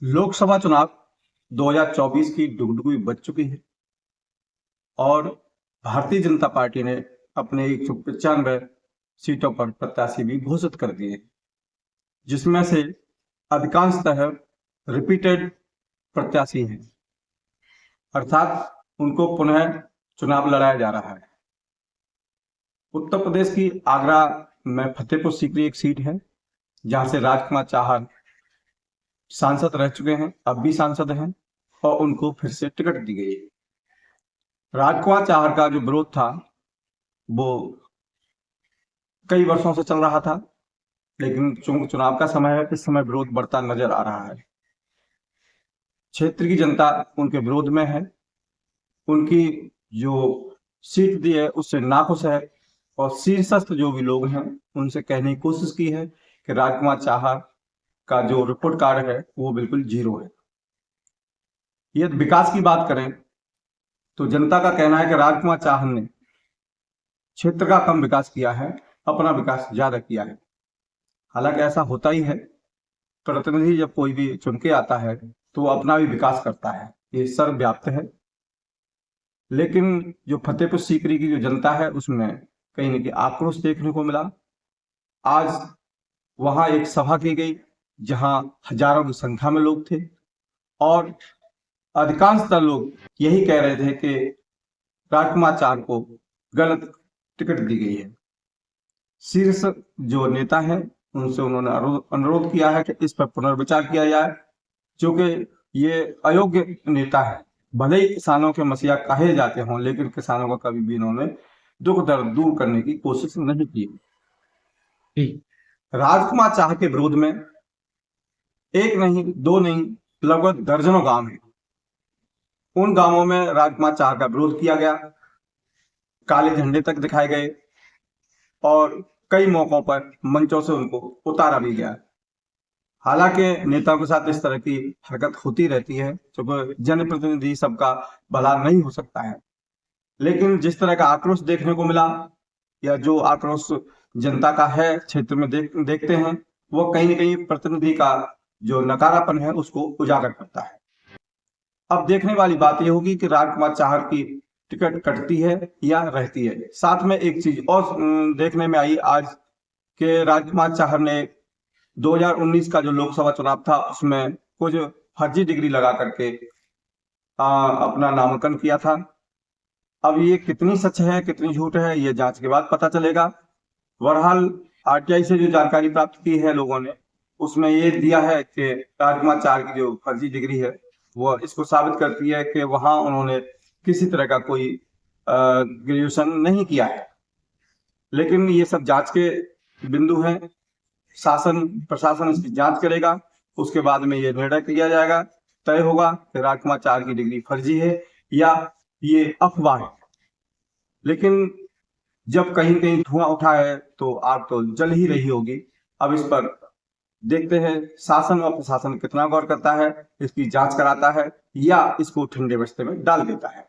लोकसभा चुनाव 2024 की डुगडुगी बज चुकी है और भारतीय जनता पार्टी ने अपने 195 सीटों पर प्रत्याशी भी घोषित कर दिए, जिसमें से अधिकांशतः रिपीटेड प्रत्याशी हैं, अर्थात उनको पुनः चुनाव लड़ाया जा रहा है। उत्तर प्रदेश की आगरा में फतेहपुर सीकरी एक सीट है, जहां से राजकुमार चाहर सांसद रह चुके हैं, अब भी सांसद हैं और उनको फिर से टिकट दी गई है। राजकुमार चाहर का जो विरोध था वो कई वर्षों से चल रहा था, लेकिन चुनाव का समय है, इस समय विरोध बढ़ता नजर आ रहा है। क्षेत्र की जनता उनके विरोध में है, उनकी जो सीट दी है उससे नाखुश है और शीर्षस्थ जो भी लोग हैं उनसे कहने की कोशिश की है कि राजकुमार चाहर का जो रिपोर्ट कार्ड है वो बिल्कुल जीरो है। यदि विकास की बात करें तो जनता का कहना है कि राजकुमार चाहर ने क्षेत्र का कम विकास किया है, अपना विकास ज्यादा किया है। हालांकि ऐसा होता ही है, प्रतिनिधि जब कोई भी चुन के आता है तो वो अपना भी विकास करता है, ये सर्वव्याप्त है। लेकिन जो फतेहपुर सीकरी की जो जनता है उसमें कहीं न कहीं आक्रोश देखने को मिला। आज वहां एक सभा की गई जहां हजारों की संख्या में लोग थे और अधिकांशतः लोग यही कह रहे थे कि राजकुमार चाहर को गलत टिकट दी गई है। शीर्ष जो नेता है उनसे उन्होंने अनुरोध किया है कि इस पर पुनर्विचार किया जाए, जो कि ये अयोग्य नेता है। भले ही किसानों के मसीहा कहे जाते हों, लेकिन किसानों का कभी भी इन्होंने दुख दर्द दूर करने की कोशिश नहीं की। राजकुमार चाहर के विरोध में एक नहीं, दो नहीं, लगभग दर्जनों गांव हैं। उन गांवों में राजकुमार चाहर का विरोध किया गया, काले झंडे तक दिखाए गए और कई मौकों पर मंचों से उनको उतारा भी गया। हालांकि नेताओं के साथ इस तरह की हरकत होती रहती है, क्योंकि जनप्रतिनिधि सबका भला नहीं हो सकता है। लेकिन जिस तरह का आक्रोश देखने को मिला या जो आक्रोश जनता का है क्षेत्र में देखते हैं, वो कहीं न कहीं प्रतिनिधि का जो नकारापन है उसको उजागर करता है। अब देखने वाली बात यह होगी कि राजकुमार चाहर की टिकट कटती है या रहती है। साथ में एक चीज और देखने में आई आज के राजकुमार चाहर ने 2019 का जो लोकसभा चुनाव था उसमें कुछ फर्जी डिग्री लगा करके अपना नामांकन किया था। अब ये कितनी सच है कितनी झूठ है ये जांच के बाद पता चलेगा। बहरहाल आरटीआई से जो जानकारी प्राप्त की है लोगों ने, उसमें ये दिया है कि राजकुमार चाहर की जो फर्जी डिग्री है वो इसको साबित करती है कि वहां उन्होंने किसी तरह का कोई ग्रेजुएशन नहीं किया है। लेकिन ये सब जांच के बिंदु हैं, शासन प्रशासन इसकी जांच करेगा, उसके बाद में ये निर्णय किया जाएगा, तय होगा कि राजकुमार चाहर की डिग्री फर्जी है या ये अफवाह है। लेकिन जब कहीं कहीं धुआं उठा है तो आग तो जल ही रही होगी। अब इस पर देखते हैं शासन और प्रशासन कितना गौर करता है, इसकी जांच कराता है या इसको ठंडे बस्ते में डाल देता है।